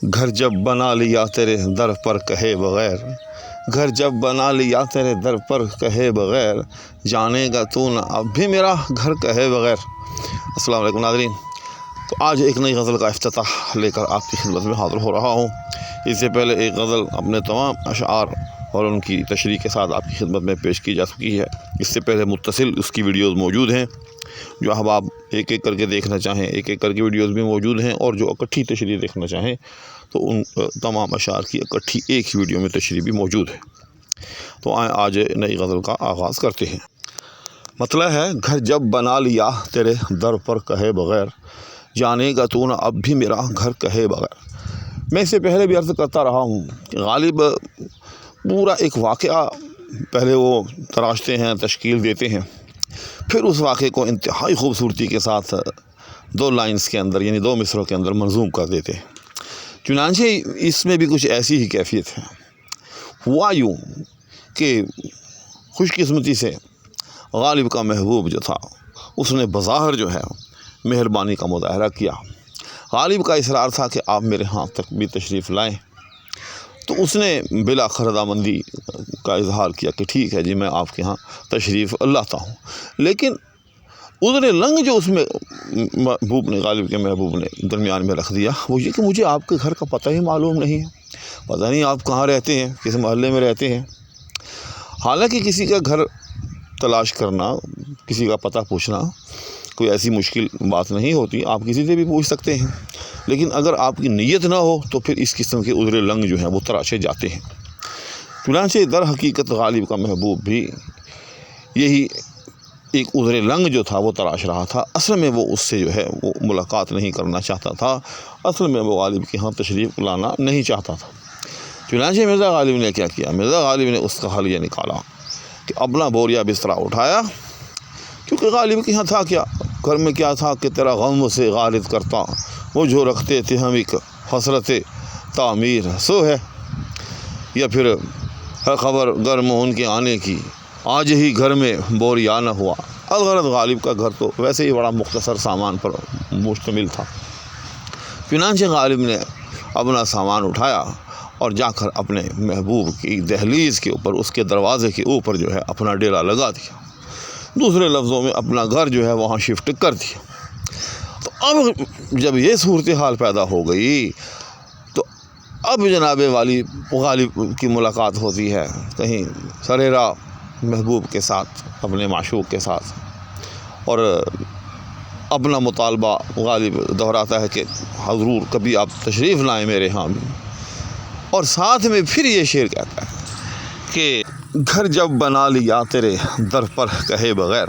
گھر جب بنا لیا تیرے در پر کہے بغیر، گھر جب بنا لیا تیرے در پر کہے بغیر، جانے گا تو نہ اب بھی میرا گھر کہے بغیر۔ السلام علیکم ناظرین، تو آج ایک نئی غزل کا افتتاح لے کر آپ کی خدمت میں حاضر ہو رہا ہوں۔ اس سے پہلے ایک غزل اپنے تمام اشعار اور ان کی تشریح کے ساتھ آپ کی خدمت میں پیش کی جا چکی ہے۔ اس سے پہلے متصل اس کی ویڈیوز موجود ہیں، جو احباب ایک ایک کر کے دیکھنا چاہیں ایک ایک کر کے ویڈیوز بھی موجود ہیں، اور جو اکٹھی تشریح دیکھنا چاہیں تو ان تمام اشعار کی اکٹھی ایک ہی ویڈیو میں تشریح بھی موجود ہے۔ تو آئیں آج نئی غزل کا آغاز کرتے ہیں۔ مطلب ہے گھر جب بنا لیا تیرے در پر کہے بغیر، جانے گا تو نہ اب بھی میرا گھر کہے بغیر۔ میں اس سے پہلے بھی عرض کرتا رہا ہوں کہ غالب پورا ایک واقعہ پہلے وہ تراشتے ہیں، تشکیل دیتے ہیں، پھر اس واقعے کو انتہائی خوبصورتی کے ساتھ دو لائنز کے اندر یعنی دو مصرعوں کے اندر منظوم کر دیتے ہیں۔ چنانچہ اس میں بھی کچھ ایسی ہی کیفیت ہے۔ ہوا یوں کہ خوش قسمتی سے غالب کا محبوب جو تھا اس نے بظاہر جو ہے مہربانی کا مظاہرہ کیا۔ غالب کا اصرار تھا کہ آپ میرے ہاں تک بھی تشریف لائیں، تو اس نے بلا خردامندی کا اظہار کیا کہ ٹھیک ہے جی، میں آپ کے ہاں تشریف لاتا ہوں۔ لیکن عذر لنگ جو اس میں محبوب نے غالب کے محبوب نے درمیان میں رکھ دیا وہ یہ کہ مجھے آپ کے گھر کا پتہ ہی معلوم نہیں ہے، پتہ نہیں آپ کہاں رہتے ہیں، کس محلے میں رہتے ہیں۔ حالانکہ کسی کا گھر تلاش کرنا، کسی کا پتہ پوچھنا کوئی ایسی مشکل بات نہیں ہوتی، آپ کسی سے بھی پوچھ سکتے ہیں، لیکن اگر آپ کی نیت نہ ہو تو پھر اس قسم کے عذر لنگ جو ہیں وہ تراشے جاتے ہیں۔ چنانچہ در حقیقت غالب کا محبوب بھی یہی ایک عذر لنگ جو تھا وہ تراش رہا تھا۔ اصل میں وہ اس سے جو ہے وہ ملاقات نہیں کرنا چاہتا تھا، اصل میں وہ غالب کے ہاں تشریف لانا نہیں چاہتا تھا۔ چنانچہ مرزا غالب نے کیا کیا؟ مرزا غالب نے اس کا حل یہ نکالا کہ اپنا بوریا بسترا اٹھایا، کیونکہ غالب کے ہاں تھا کیا، گھر میں کیا تھا کہ تیرا غم سے غالب کرتا، وہ جو رکھتے تھے ہم ایک حسرت تعمیر سو ہے، یا پھر ہے خبر گرم ان کے آنے کی، آج ہی گھر میں بوریا نہ ہوا۔ الغرض غالب کا گھر تو ویسے ہی بڑا مختصر سامان پر مشتمل تھا۔ چنانچہ غالب نے اپنا سامان اٹھایا اور جا کر اپنے محبوب کی دہلیز کے اوپر، اس کے دروازے کے اوپر جو ہے اپنا ڈیرا لگا دیا، دوسرے لفظوں میں اپنا گھر جو ہے وہاں شفٹ کر دیا۔ تو اب جب یہ صورتحال پیدا ہو گئی تو اب جناب والی غالب کی ملاقات ہوتی ہے کہیں سریرا محبوب کے ساتھ، اپنے معشوق کے ساتھ، اور اپنا مطالبہ غالب دہراتا ہے کہ حضور کبھی آپ تشریف لائیں میرے ہاں بھی، اور ساتھ میں پھر یہ شعر کہتا ہے کہ گھر جب بنا لیا تیرے در پر کہے بغیر،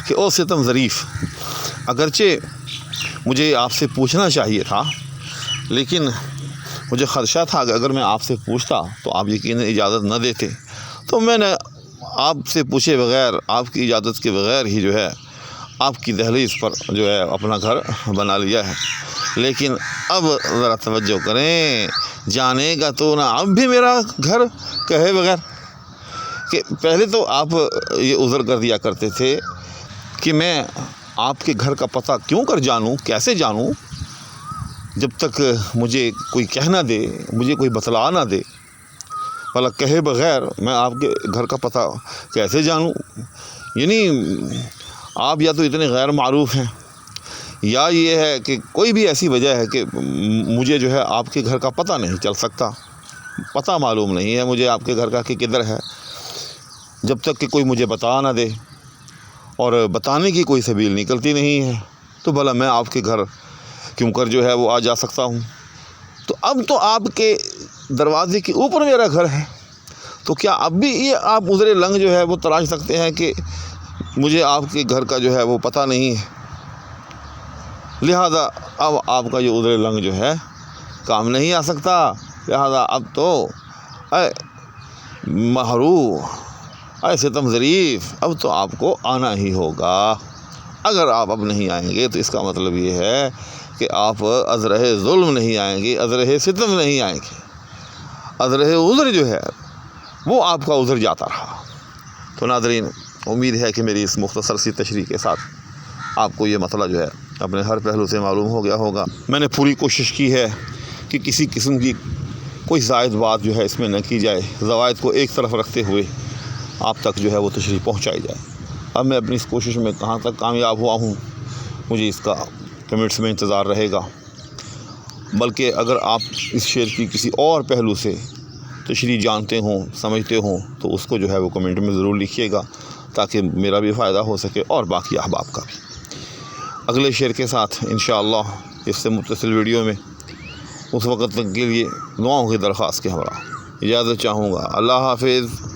کہ او ستم ظریف، اگرچہ مجھے آپ سے پوچھنا چاہیے تھا، لیکن مجھے خدشہ تھا کہ اگر میں آپ سے پوچھتا تو آپ یقیناً اجازت نہ دیتے، تو میں نے آپ سے پوچھے بغیر، آپ کی اجازت کے بغیر ہی جو ہے آپ کی دہلیز پر جو ہے اپنا گھر بنا لیا ہے۔ لیکن اب ذرا توجہ کریں، جانے گا تو نہ اب بھی میرا گھر کہے بغیر، کہ پہلے تو آپ یہ عذر کر دیا کرتے تھے کہ میں آپ کے گھر کا پتہ کیوں کر جانوں، کیسے جانوں، جب تک مجھے کوئی کہہ نہ دے، مجھے کوئی بتلا نہ دے، بھلا کہے بغیر میں آپ کے گھر کا پتہ کیسے جانوں؟ یعنی آپ یا تو اتنے غیر معروف ہیں، یا یہ ہے کہ کوئی بھی ایسی وجہ ہے کہ مجھے جو ہے آپ کے گھر کا پتہ نہیں چل سکتا، پتہ معلوم نہیں ہے مجھے آپ کے گھر کا کہ کدھر ہے، جب تک کہ کوئی مجھے بتا نہ دے، اور بتانے کی کوئی سبیل نکلتی نہیں ہے، تو بھلا میں آپ کے گھر کیوں کر جو ہے وہ آ جا سکتا ہوں؟ تو اب تو آپ کے دروازے کے اوپر میرا گھر ہے، تو کیا اب بھی یہ آپ عذر لنگ جو ہے وہ تراش سکتے ہیں کہ مجھے آپ کے گھر کا جو ہے وہ پتہ نہیں ہے؟ لہذا اب آپ کا یہ عذر لنگ جو ہے کام نہیں آ سکتا، لہذا اب تو اے محرو، اے ستم ظریف، اب تو آپ کو آنا ہی ہوگا۔ اگر آپ اب نہیں آئیں گے تو اس کا مطلب یہ ہے کہ آپ ازرہ ظلم نہیں آئیں گے، ازرہ ستم نہیں آئیں گے، ازرہ عذر جو ہے وہ آپ کا عذر جاتا رہا۔ تو ناظرین، امید ہے کہ میری اس مختصر سی تشریح کے ساتھ آپ کو یہ مسئلہ جو ہے اپنے ہر پہلو سے معلوم ہو گیا ہوگا۔ میں نے پوری کوشش کی ہے کہ کسی قسم کی کوئی زائد بات جو ہے اس میں نہ کی جائے، زوائد کو ایک طرف رکھتے ہوئے آپ تک جو ہے وہ تشریح پہنچائی جائے۔ اب میں اپنی اس کوشش میں کہاں تک کامیاب ہوا ہوں، مجھے اس کا کمنٹس میں انتظار رہے گا۔ بلکہ اگر آپ اس شعر کی کسی اور پہلو سے تشریح جانتے ہوں، سمجھتے ہوں، تو اس کو جو ہے وہ کمنٹ میں ضرور لکھیے گا، تاکہ میرا بھی فائدہ ہو سکے اور باقی احباب کا بھی۔ اگلے شعر کے ساتھ انشاءاللہ اس سے متصل ویڈیو میں اس وقت تک کے لیے دعاؤں کی درخواست کے ہمراہ اجازت چاہوں گا۔ اللہ حافظ۔